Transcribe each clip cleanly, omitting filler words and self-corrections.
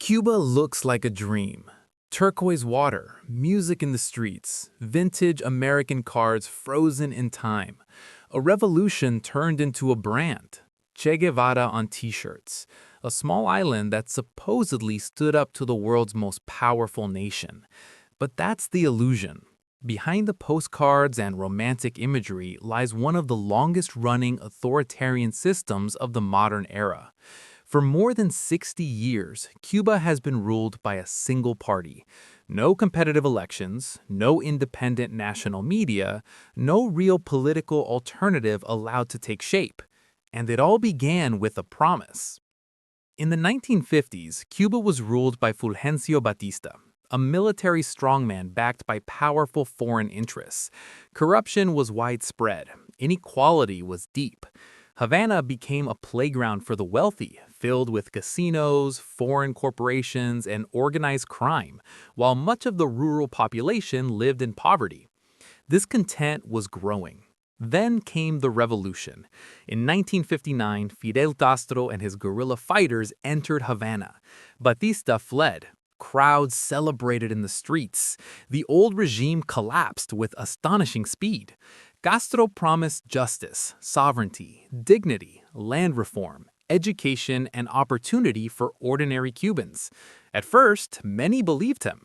Cuba looks like a dream. Turquoise water, music in the streets, vintage American cars frozen in time. A revolution turned into a brand. Che Guevara on t-shirts. A small island that supposedly stood up to the world's most powerful nation. But that's the illusion. Behind the postcards and romantic imagery lies one of the longest-running authoritarian systems of the modern era. For more than 60 years, Cuba has been ruled by a single party. No competitive elections, no independent national media, no real political alternative allowed to take shape. And it all began with a promise. In the 1950s, Cuba was ruled by Fulgencio Batista, a military strongman backed by powerful foreign interests. Corruption was widespread. Inequality was deep. Havana became a playground for the wealthy, filled with casinos, foreign corporations, and organized crime, while much of the rural population lived in poverty. This discontent was growing. Then came the revolution. In 1959, Fidel Castro and his guerrilla fighters entered Havana. Batista fled. Crowds celebrated in the streets. The old regime collapsed with astonishing speed. Castro promised justice, sovereignty, dignity, land reform, education, and opportunity for ordinary Cubans. At first, many believed him.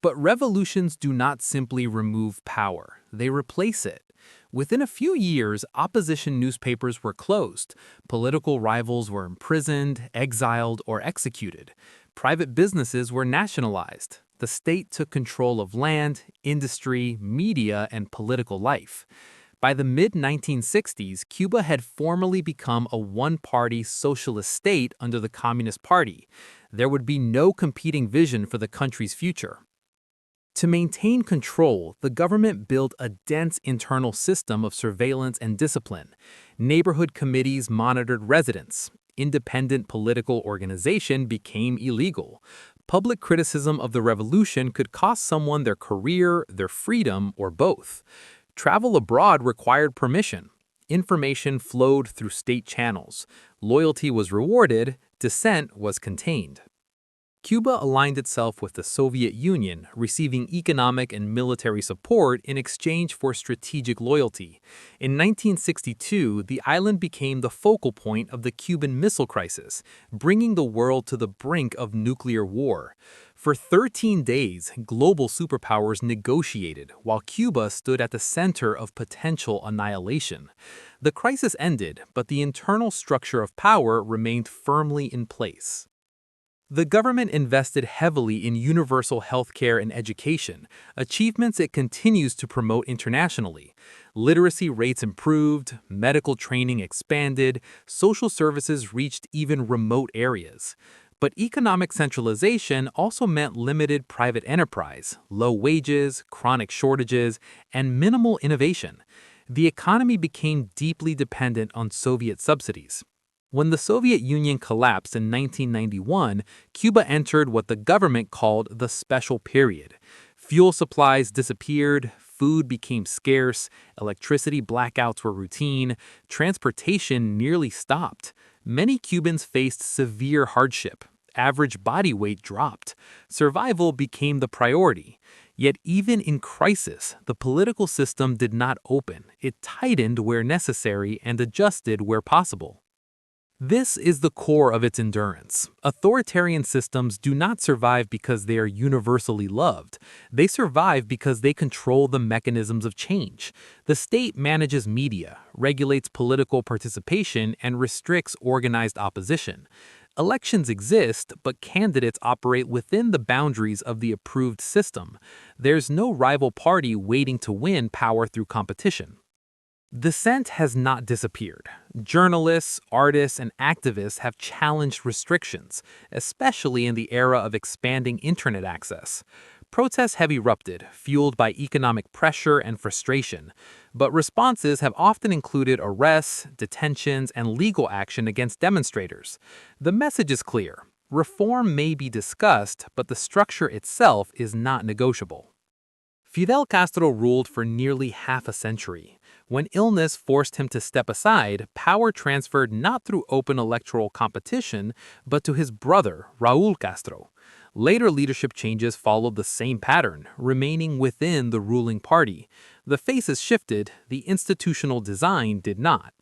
But revolutions do not simply remove power, they replace it. Within a few years, opposition newspapers were closed, political rivals were imprisoned, exiled, or executed. Private businesses were nationalized. The state took control of land, industry, media, and political life. By the mid-1960s, Cuba had formally become a one-party socialist state under the Communist Party. There would be no competing vision for the country's future. To maintain control, the government built a dense internal system of surveillance and discipline. Neighborhood committees monitored residents. Independent political organization became illegal. Public criticism of the revolution could cost someone their career, their freedom, or both. Travel abroad required permission. Information flowed through state channels. Loyalty was rewarded, dissent was contained. Cuba aligned itself with the Soviet Union, receiving economic and military support in exchange for strategic loyalty. In 1962, the island became the focal point of the Cuban Missile Crisis, bringing the world to the brink of nuclear war. For 13 days, global superpowers negotiated, while Cuba stood at the center of potential annihilation. The crisis ended, but the internal structure of power remained firmly in place. The government invested heavily in universal healthcare and education, achievements it continues to promote internationally. Literacy rates improved, medical training expanded, social services reached even remote areas. But economic centralization also meant limited private enterprise, low wages, chronic shortages, and minimal innovation. The economy became deeply dependent on Soviet subsidies. When the Soviet Union collapsed in 1991, Cuba entered what the government called the special period. Fuel supplies disappeared, food became scarce, electricity blackouts were routine, transportation nearly stopped. Many Cubans faced severe hardship. Average body weight dropped. Survival became the priority. Yet even in crisis, the political system did not open. It tightened where necessary and adjusted where possible. This is the core of its endurance. Authoritarian systems do not survive because they are universally loved. They survive because they control the mechanisms of change. The state manages media, regulates political participation, and restricts organized opposition. Elections exist, but candidates operate within the boundaries of the approved system. There's no rival party waiting to win power through competition. Dissent has not disappeared. Journalists, artists, and activists have challenged restrictions, especially in the era of expanding internet access. Protests have erupted, fueled by economic pressure and frustration, but responses have often included arrests, detentions, and legal action against demonstrators. The message is clear. Reform may be discussed, but the structure itself is not negotiable. Fidel Castro ruled for nearly half a century. When illness forced him to step aside, power transferred not through open electoral competition, but to his brother, Raúl Castro. Later leadership changes followed the same pattern, remaining within the ruling party. The faces shifted, the institutional design did not.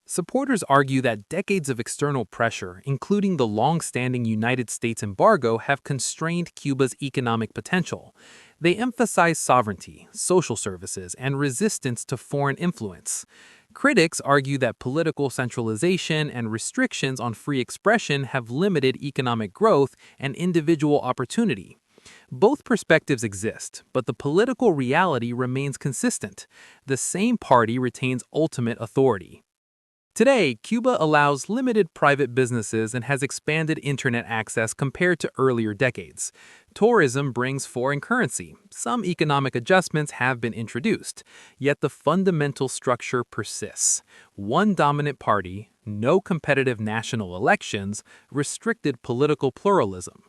Supporters argue that decades of external pressure, including the long-standing United States embargo, have constrained Cuba's economic potential. They emphasize sovereignty, social services, and resistance to foreign influence. Critics argue that political centralization and restrictions on free expression have limited economic growth and individual opportunity. Both perspectives exist, but the political reality remains consistent. The same party retains ultimate authority. Today, Cuba allows limited private businesses and has expanded internet access compared to earlier decades. Tourism brings foreign currency. Some economic adjustments have been introduced, yet the fundamental structure persists. One dominant party, no competitive national elections, restricted political pluralism.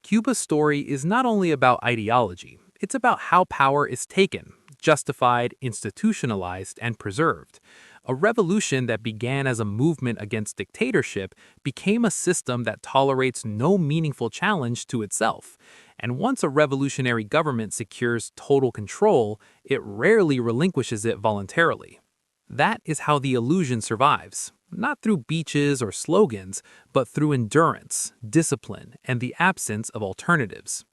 Cuba's story is not only about ideology, it's about how power is taken, justified, institutionalized, and preserved. A revolution that began as a movement against dictatorship became a system that tolerates no meaningful challenge to itself. And once a revolutionary government secures total control, it rarely relinquishes it voluntarily. That is how the illusion survives, not through beaches or slogans, but through endurance, discipline, and the absence of alternatives.